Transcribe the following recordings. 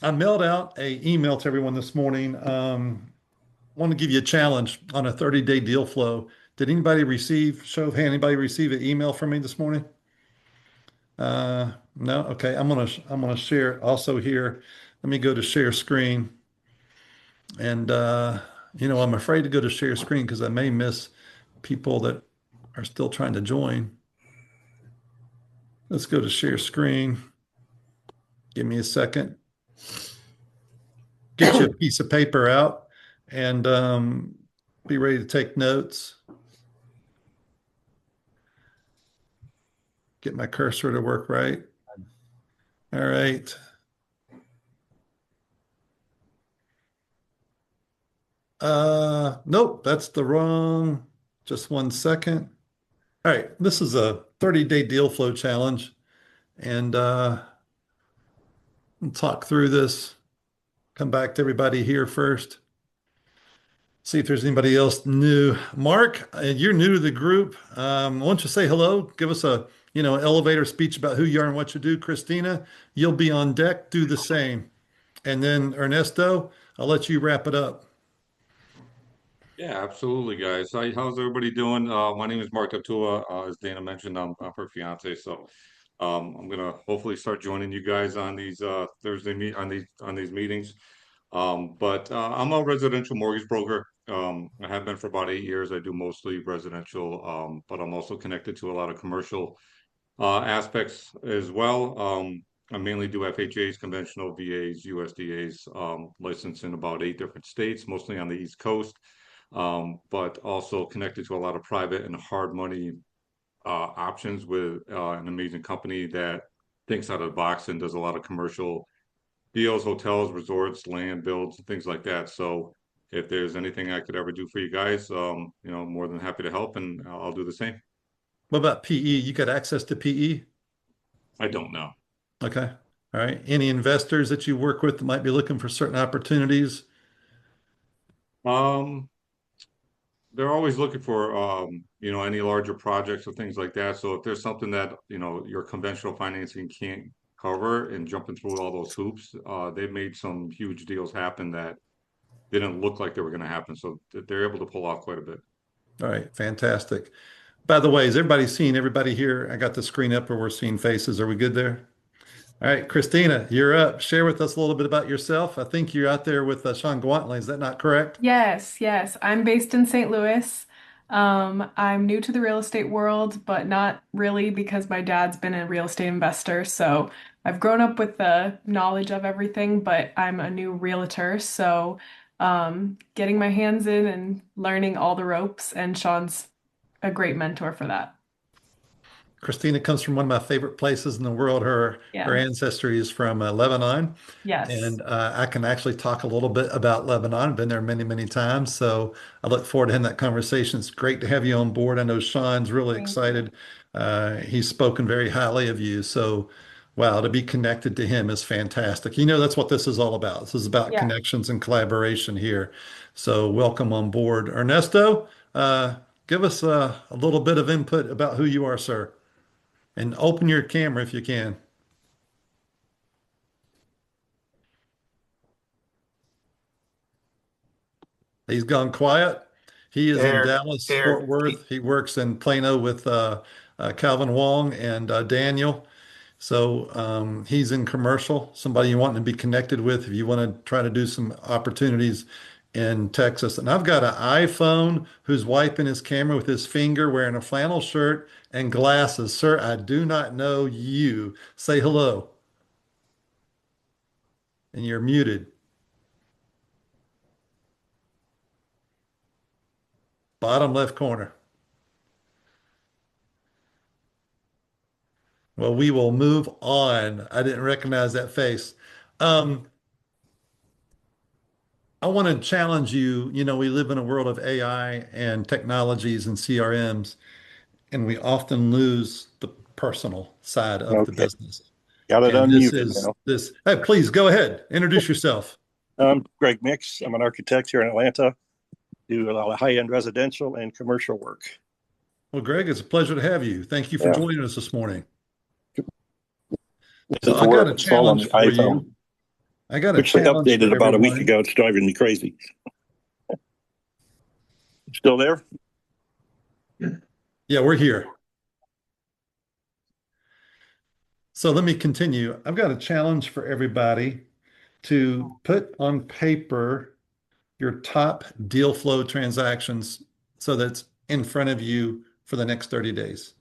I mailed out a email to everyone this morning. Want to give you a challenge on a 30-day deal flow. Did anybody receive, show of hand, anybody receive an email from me this morning? No? Okay. I'm gonna share it also here. Let me go to share screen. And I'm afraid to go to share screen because I may miss people that are still trying to join. Let's go to share screen. Give me a second. Get you a piece of paper out and be ready to take notes. Get my cursor to work right. All right. Nope, that's the wrong. Just one second. All right, this is a 30-day deal flow challenge, and we'll talk through this. Come back to everybody here first. See if there's anybody else new. Mark, you're new to the group. Why don't you say hello? Give us a elevator speech about who you are and what you do. Christina, you'll be on deck. Do the same. And then Ernesto, I'll let you wrap it up. Yeah, absolutely, guys. How's everybody doing? My name is Mark Aptua. As Dana mentioned, I'm her fiance, so I'm gonna hopefully start joining you guys on these Thursday meet on these meetings. But I'm a residential mortgage broker. I have been for about 8 years. I do mostly residential, but I'm also connected to a lot of commercial aspects as well. I mainly do FHAs, conventional VAs, USDAs, licensed in about 8 different states, mostly on the East Coast, but also connected to a lot of private and hard money options with an amazing company that thinks out of the box and does a lot of commercial deals, hotels, resorts, land builds, and things like that. So if there's anything I could ever do for you guys, more than happy to help, and I'll do the same. What about PE? You got access to PE? I don't know. Okay. All right. Any investors that you work with that might be looking for certain opportunities? Um, they're always looking for any larger projects or things like that. So if there's something that your conventional financing can't cover and jumping through all those hoops, they've made some huge deals happen that didn't look like they were going to happen. So they're able to pull off quite a bit. All right. Fantastic. By the way, is everybody seeing everybody here? I got the screen up where we're seeing faces. Are we good there? All right, Christina, you're up. Share with us a little bit about yourself. I think you're out there with Sean Guantley. Is that not correct? Yes, yes. I'm based in St. Louis. I'm new to the real estate world, but not really because my dad's been a real estate investor. So I've grown up with the knowledge of everything, but I'm a new realtor. So getting my hands in and learning all the ropes, and Sean's a great mentor for that. Christina comes from one of my favorite places in the world. Her Yeah. ancestry is from Lebanon, Yes. and I can actually talk a little bit about Lebanon. I've been there many, many times, so I look forward to having that conversation. It's great to have you on board. I know Sean's really Thank you. excited. He's spoken very highly of you, so wow, to be connected to him is fantastic. That's what this is all about. This is about Yeah. connections and collaboration here. So welcome on board, Ernesto. Give us a little bit of input about who you are, sir. And open your camera if you can. He's gone quiet. He is in Here, Dallas, here. Fort Worth. He works in Plano with Calvin Wong and Daniel. So he's in commercial, somebody you want to be connected with if you want to try to do some opportunities in Texas. And I've got an iPhone who's wiping his camera with his finger, wearing a flannel shirt and glasses. Sir, I do not know you. Say hello. And you're muted. Bottom left corner. Well, we will move on. I didn't recognize that face. Um, I want to challenge you. We live in a world of AI and technologies and CRMs, and we often lose the personal side of the Okay, business. got it And this unmuted is now. this. Hey, please go ahead. Introduce yourself. I'm Greg Mix. I'm an architect here in Atlanta. Do a lot of high-end residential and commercial work. Well, Greg, it's a pleasure to have you. Thank you for Yeah, joining us this morning. this So is I got work. a It's all on challenge the for you. iPhone. I got a which they challenge for updated about a week everyone. ago. It's driving me crazy. Still there? Yeah, we're here. So let me continue. I've got a challenge for everybody to put on paper your top deal flow transactions so that's in front of you for the next 30 days.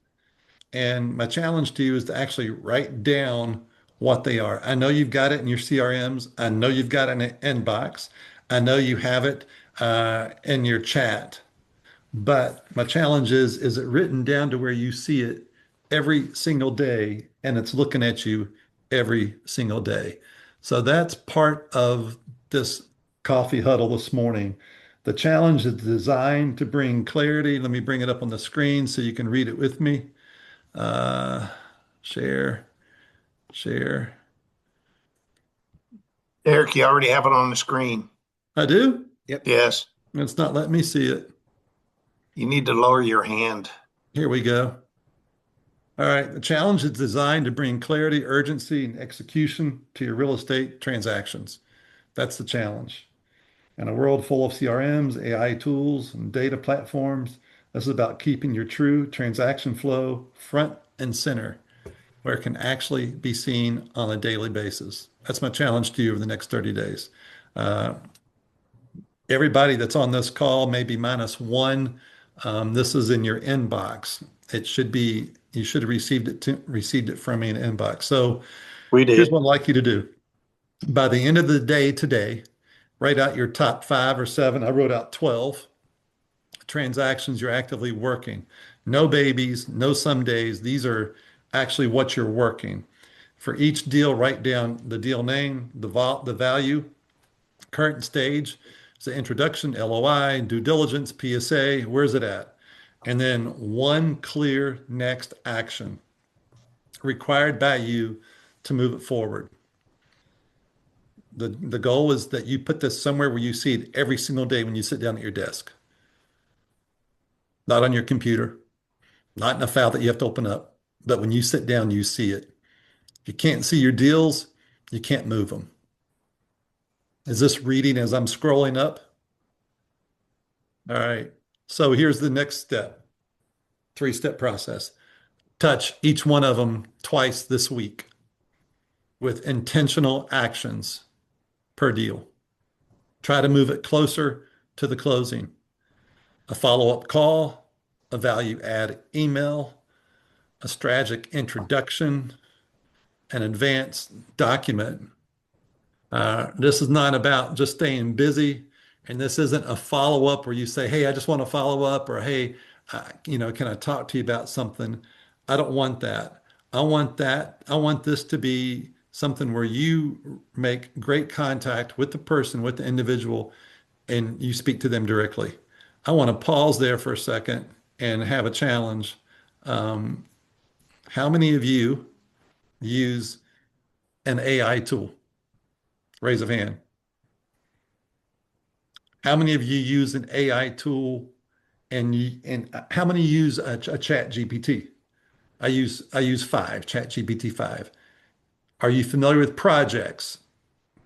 And my challenge to you is to actually write down what they are. I know you've got it in your CRMs. I know you've got it in an inbox. I know you have it in your chat. But my challenge is it written down to where you see it every single day and it's looking at you every single day. So that's part of this coffee huddle this morning. The challenge is designed to bring clarity. Let me bring it up on the screen so you can read it with me. Uh, share, share. Eric, you already have it on the screen. I do? Yep. Yes. It's not letting me see it. You need to lower your hand. Here we go. All right. The challenge is designed to bring clarity, urgency, and execution to your real estate transactions. That's the challenge. In a world full of CRMs, AI tools, and data platforms, this is about keeping your true transaction flow front and center, where it can actually be seen on a daily basis. That's my challenge to you over the next 30 days. Uh, Everybody that's on this call, maybe minus one, this is in your inbox. It should be, you should have received it from me in inbox. So We here's did. what I'd like you to do. By the end of the day today, write out your top 5 or 7. I wrote out 12 transactions you're actively working. No babies, no some days. These are actually what you're working. For each deal, write down the deal name, the value, current stage, so introduction, LOI, due diligence, PSA, where's it at? And then one clear next action required by you to move it forward. The goal is that you put this somewhere where you see it every single day when you sit down at your desk, not on your computer, not in a file that you have to open up, but when you sit down, you see it. If you can't see your deals, you can't move them. Is this reading as I'm scrolling up? All right. So here's the next step, 3-step process. Touch each one of them twice this week with intentional actions per deal. Try to move it closer to the closing. A follow-up call, a value add email, a strategic introduction, an advanced document. This is not about just staying busy, and this isn't a follow-up where you say, "Hey, I just want to follow up," or "Hey, can I talk to you about something?" I don't want that. I want that. I want this to be something where you make great contact with the person, with the individual, and you speak to them directly. I want to pause there for a second and have a challenge. Um, how many of you use an AI tool? Raise of hand. How many of you use an AI tool and how many use a chat GPT? I use 5, chat GPT 5. Are you familiar with projects?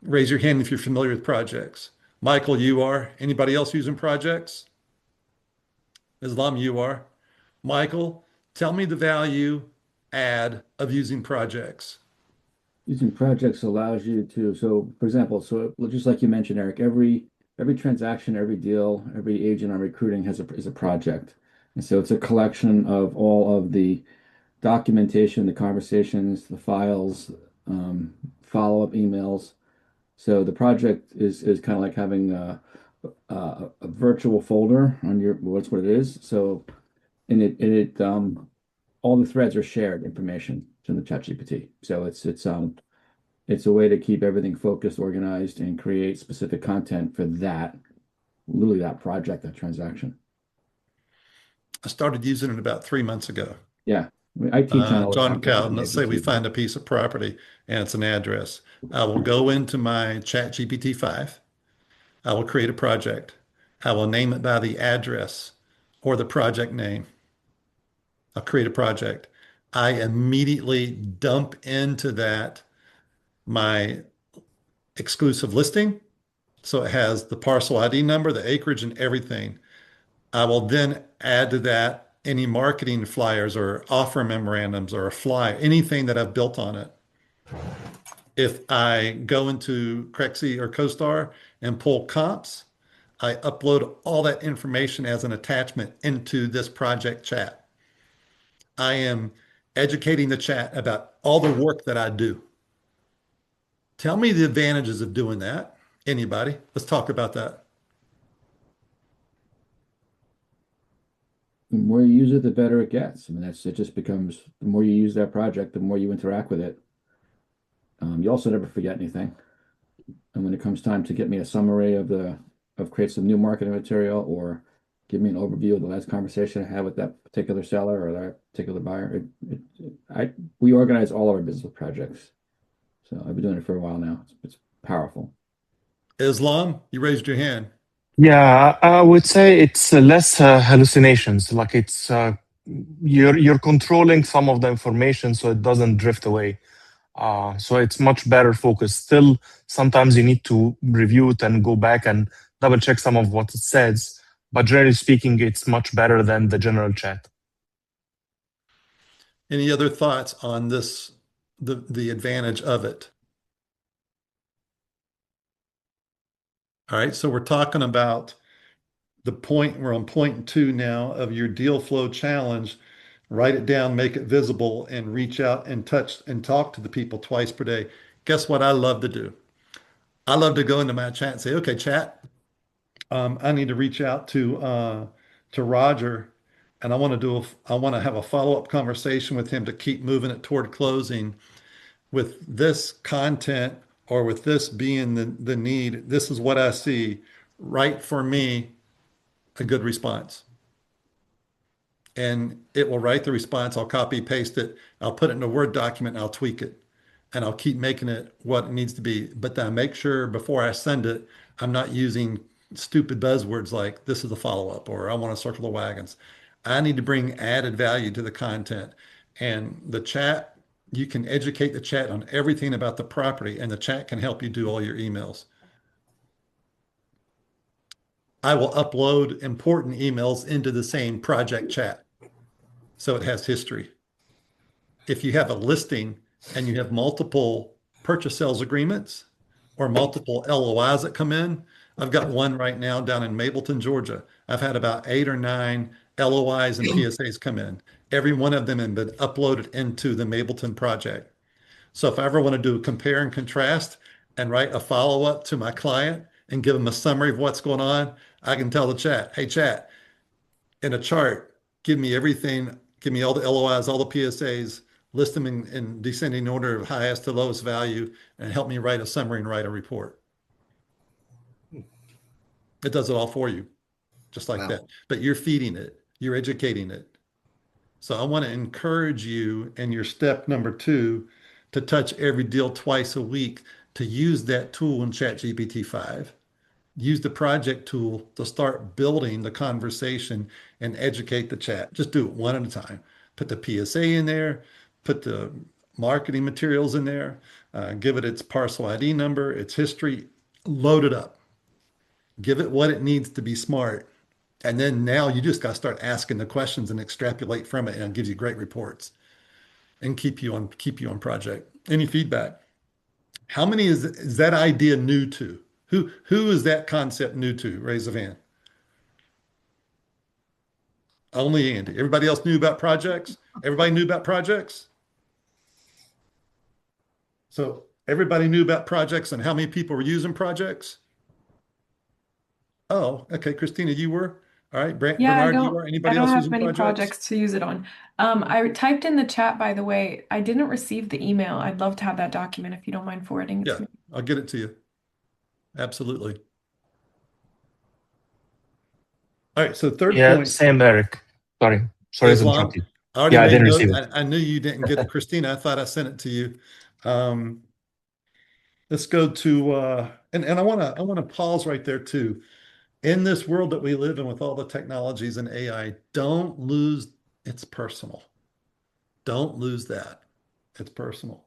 Raise your hand if you're familiar with projects. Michael, you are. Anybody else using projects? Islam, you are. Michael, tell me the value add of using projects. Using projects allows you to, so for example, so just like you mentioned, Eric, every transaction, every deal, every agent on recruiting is a project. And so it's a collection of all of the documentation, the conversations, the files, follow-up emails. So the project is kind of like having a virtual folder on your, what's what it is. So in it, all the threads are shared information in the ChatGPT. So it's a way to keep everything focused, organized, and create specific content for that, literally that project, that transaction. I started using it about 3 months ago. Yeah. I mean, I teach on all the John time with Calvin, different let's say we agencies. find a piece of property and it's an address. I will go into my chat GPT 5. I will create a project. I will name it by the address or the project name. I'll create a project. I immediately dump into that my exclusive listing. So it has the parcel ID number, the acreage, and everything. I will then add to that any marketing flyers or offer memorandums or a flyer, anything that I've built on it. If I go into Crexy or CoStar and pull comps, I upload all that information as an attachment into this project chat. I am educating the chat about all the work that I do. Tell me the advantages of doing that. Anybody? Let's talk about that. The more you use it, the better it gets. I mean, it just becomes the more you use that project, the more you interact with it. You also never forget anything. And when it comes time to get me a summary of create some new marketing material or give me an overview of the last conversation I had with that particular seller or that particular buyer, we organize all of our business projects. So I've been doing it for a while now. It's powerful. Islam, you raised your hand. Yeah, I would say it's less hallucinations. Like it's you're controlling some of the information so it doesn't drift away. So it's much better focused. Still, sometimes you need to review it and go back and double check some of what it says. But generally speaking, it's much better than the general chat. Any other thoughts on this, the advantage of it? All right, so we're talking about we're on point 2 now of your deal flow challenge. Write it down, make it visible, and reach out and touch and talk to the people twice per day. Guess what I love to do? I love to go into my chat and say, okay, chat, I need to reach out to Roger, and I want to have a follow-up conversation with him to keep moving it toward closing with this content or with this being the need. This is what I see. Write for me a good response. And it will write the response. I'll copy paste it. I'll put it in a Word document and I'll tweak it. And I'll keep making it what it needs to be. But then I make sure before I send it, I'm not using stupid buzzwords like this is a follow-up or I want to circle the wagons. I need to bring added value to the content. And the chat, you can educate the chat on everything about the property, and the chat can help you do all your emails. I will upload important emails into the same project chat so it has history. If you have a listing and you have multiple purchase sales agreements or multiple LOIs that come in, I've got one right now down in Mableton, Georgia. I've had about 8 or 9 LOIs and PSAs come in. Every one of them have been uploaded into the Mableton project. So if I ever want to do a compare and contrast and write a follow-up to my client and give them a summary of what's going on, I can tell the chat, hey, chat, in a chart, give me everything, give me all the LOIs, all the PSAs, list them in descending order of highest to lowest value, and help me write a summary and write a report. It does it all for you, just like that. But you're feeding it, you're educating it. So I want to encourage you in your step number 2 to touch every deal twice a week, to use that tool in ChatGPT 5. Use the project tool to start building the conversation and educate the chat. Just do it one at a time. Put the PSA in there, put the marketing materials in there, give it its parcel ID number, its history, load it up. Give it what it needs to be smart. And then now you just got to start asking the questions and extrapolate from it, and it gives you great reports and keep you on project. Any feedback? How many is that idea new to? Who is that concept new to? Raise a hand. Only Andy. Everybody else knew about projects? Everybody knew about projects? So everybody knew about projects and how many people were using projects? Oh, okay. Christina, you were? All right. Yeah, Bernard, you are? I Anybody don't else have using many projects? projects to use it on. I typed in the chat, by the way. I didn't receive the email. I'd love to have that document if you don't mind forwarding it Yeah, to me. I'll get it to you. Absolutely. All right. So third Yeah, point, same, Eric. Sorry to Islam. interrupt you. I already Yeah, I made didn't note. receive it. I knew you didn't get it, Christina. I thought I sent it to you. Let's go to and I want to pause right there too. In this world that we live in with all the technologies and AI, don't lose it's personal. Don't lose that. It's personal.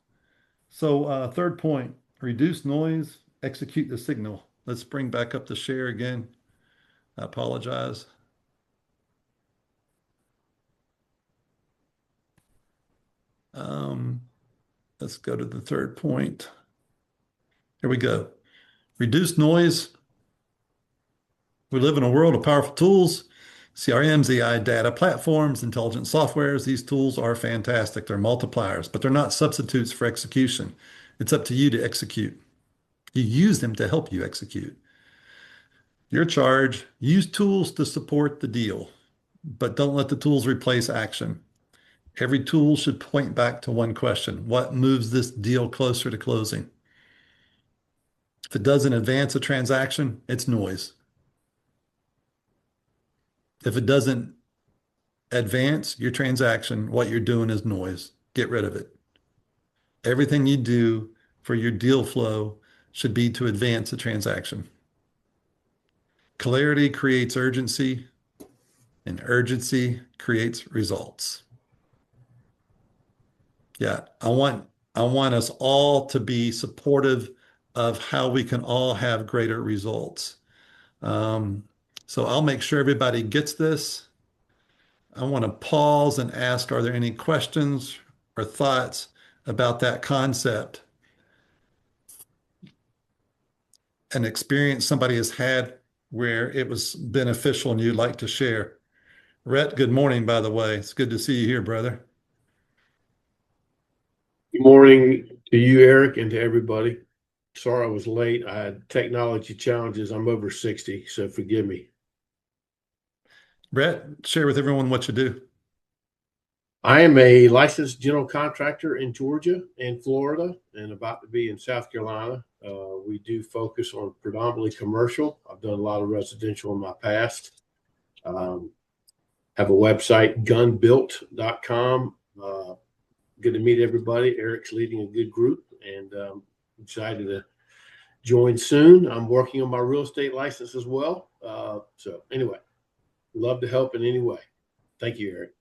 So third point, reduce noise, execute the signal. Let's bring back up the share again. I apologize. Um, let's go to the third point. Here we go. Reduce noise. We live in a world of powerful tools, CRMs, AI data platforms, intelligent softwares. These tools are fantastic. They're multipliers, but they're not substitutes for execution. It's up to you to execute. You use them to help you execute. Your charge, use tools to support the deal, but don't let the tools replace action. Every tool should point back to one question. What moves this deal closer to closing? If it doesn't advance a transaction, it's noise. If it doesn't advance your transaction, what you're doing is noise. Get rid of it. Everything you do for your deal flow should be to advance a transaction. Clarity creates urgency, and urgency creates results. Yeah, I want us all to be supportive of how we can all have greater results. Um, so I'll make sure everybody gets this. I want to pause and ask, are there any questions or thoughts about that concept? An experience somebody has had where it was beneficial and you'd like to share. Rhett, good morning, by the way. It's good to see you here, brother. Good morning to you, Eric, and to everybody. Sorry I was late. I had technology challenges. I'm over 60, so forgive me. Brett, share with everyone what you do. I am a licensed general contractor in Georgia and Florida and about to be in South Carolina. We do focus on predominantly commercial. I've done a lot of residential in my past. Have a website, gunbuilt.com. Good to meet everybody. Eric's leading a good group, and excited to join soon. I'm working on my real estate license as well. So anyway, love to help in any way. Thank you, Eric.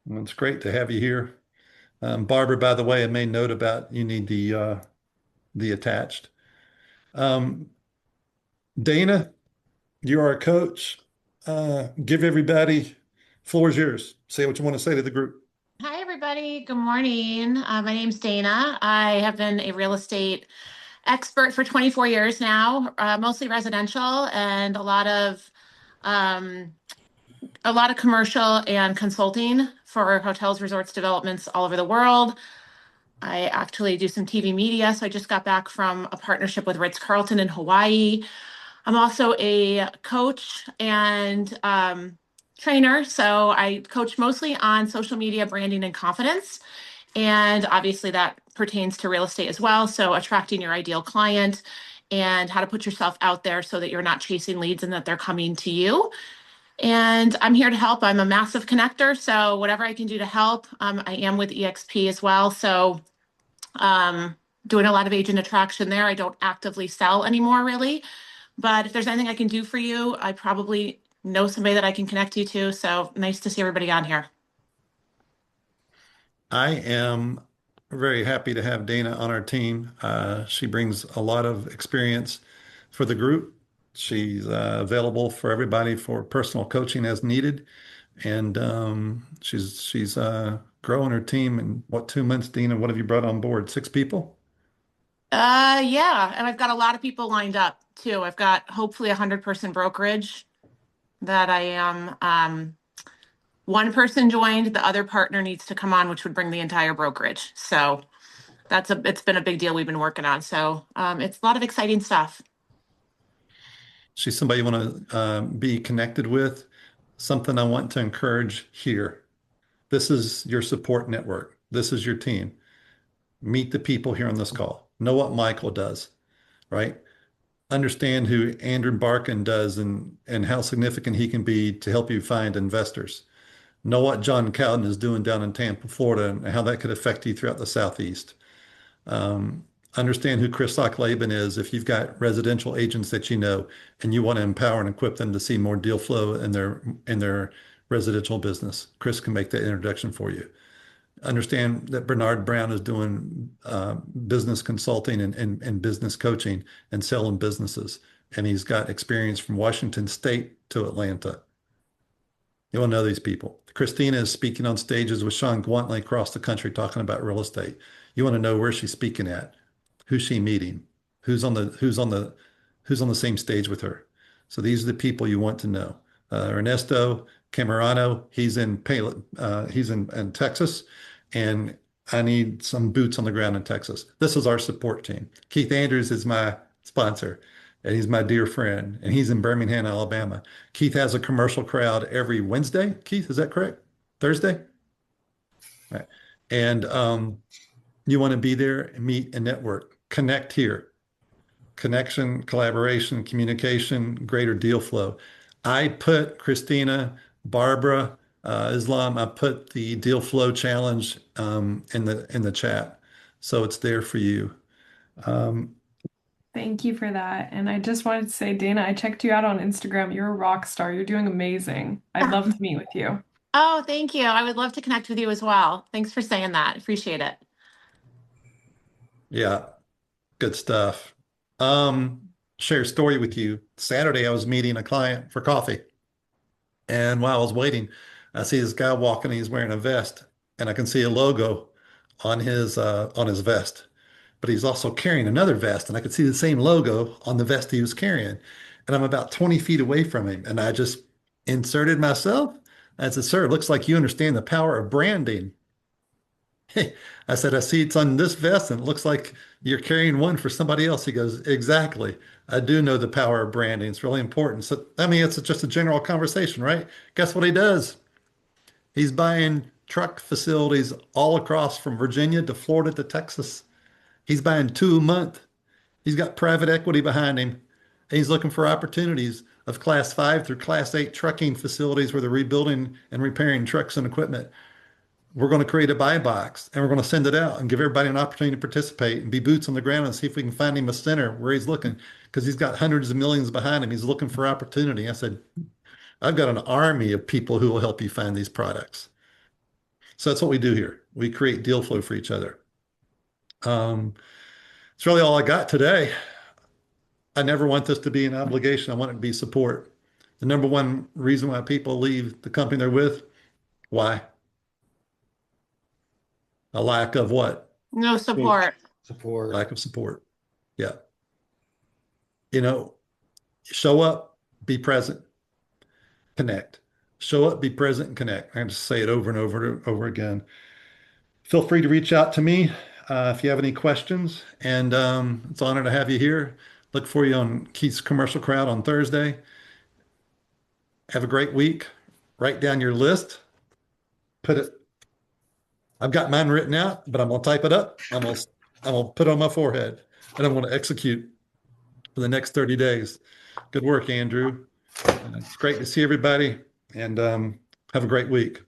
Well, it's great to have you here. Barbara, by the way, I made note about you need the attached. Dana, you are a coach. Give everybody, floor is yours. Say what you want to say to the group. Hi, everybody. Good morning. My name's Dana. I have been a real estate expert for 24 years now, mostly residential and a lot of commercial and consulting for hotels, resorts, developments all over the world. I actually do some TV media. So I just got back from a partnership with Ritz-Carlton in Hawaii. I'm also a coach and trainer. So I coach mostly on social media, branding, and confidence. And obviously that pertains to real estate as well. So attracting your ideal client and how to put yourself out there so that you're not chasing leads and that they're coming to you. And I'm here to help. I'm a massive connector. So whatever I can do to help, I am with EXP as well. So doing a lot of agent attraction there. I don't actively sell anymore, really. But if there's anything I can do for you, I probably know somebody that I can connect you to. So nice to see everybody on here. I am very happy to have Dana on our team. She brings a lot of experience for the group. She's available for everybody for personal coaching as needed. And she's growing her team in what, 2 months, Dina? What have you brought on board? 6 people? Yeah, and I've got a lot of people lined up too. I've got hopefully a 100-person brokerage that I am. One person joined, the other partner needs to come on, which would bring the entire brokerage. So it's been a big deal we've been working on. So it's a lot of exciting stuff. She's somebody you want to be connected with. Something I want to encourage here. This is your support network. This is your team. Meet the people here on this call. Know what Michael does, right? Understand who Andrew Barkin does and how significant he can be to help you find investors. Know what John Cowden is doing down in Tampa, Florida, and how that could affect you throughout the Southeast. Understand who Chris Laban is if you've got residential agents that you know and you want to empower and equip them to see more deal flow in their residential business. Chris can make that introduction for you. understand that Bernard Brown is doing business consulting and business coaching and selling businesses. And he's got experience from Washington State to Atlanta. You want to know these people. Christina is speaking on stages with Sean Gwantly across the country talking about real estate. You want to know where she's speaking at, who's she meeting, who's on the same stage with her. So these are the people you want to know. Ernesto Camarano, he's in Texas, and I need some boots on the ground in Texas. This is our support team. Keith Andrews is my sponsor, and he's my dear friend, and he's in Birmingham, Alabama. Keith has a commercial crowd every Wednesday. Keith, is that correct? Thursday? All right. And you want to be there and meet and network. Connect here. Connection, collaboration, communication, greater deal flow. I put Christina, Barbara, Islam, I put the deal flow challenge in the chat. So it's there for you. Thank you for that. And I just wanted to say, Dana, I checked you out on Instagram. You're a rock star. You're doing amazing. I'd love to meet with you. Oh, thank you. I would love to connect with you as well. Thanks for saying that. Appreciate it. Yeah, good stuff. Share a story with you. Saturday, I was meeting a client for coffee. And while I was waiting, I see this guy walking, he's wearing a vest, and I can see a logo on his vest. But he's also carrying another vest, and I could see the same logo on the vest he was carrying. And I'm about 20 feet away from him, and I just inserted myself. I said, "Sir, it looks like you understand the power of branding." I said, "I see it's on this vest, and it looks like you're carrying one for somebody else." He goes, "Exactly. I do know the power of branding. It's really important." So, I mean, it's just a general conversation, right? Guess what he does? He's buying truck facilities all across from Virginia to Florida to Texas. He's buying 2 a month. He's got private equity behind him. And he's looking for opportunities of class 5 through class 8 trucking facilities where they're rebuilding and repairing trucks and equipment. We're going to create a buy box, and we're going to send it out and give everybody an opportunity to participate and be boots on the ground and see if we can find him a center where he's looking, because he's got hundreds of millions behind him. He's looking for opportunity. I said, "I've got an army of people who will help you find these products." So that's what we do here. We create deal flow for each other. It's really all I got today. I never want this to be an obligation. I want it to be support. The number one reason why people leave the company they're with, why? A lack of what? No support. Support. Lack of support. Yeah. You know, show up, be present, connect. Show up, be present, and connect. I have to say it over and over and over again. Feel free to reach out to me if you have any questions. And it's an honor to have you here. Look for you on Keith's Commercial Crowd on Thursday. Have a great week. Write down your list. I've got mine written out, but I'm going to type it up. I'm going to put it on my forehead, and I'm going to execute for the next 30 days. Good work, Andrew. It's great to see everybody, and have a great week.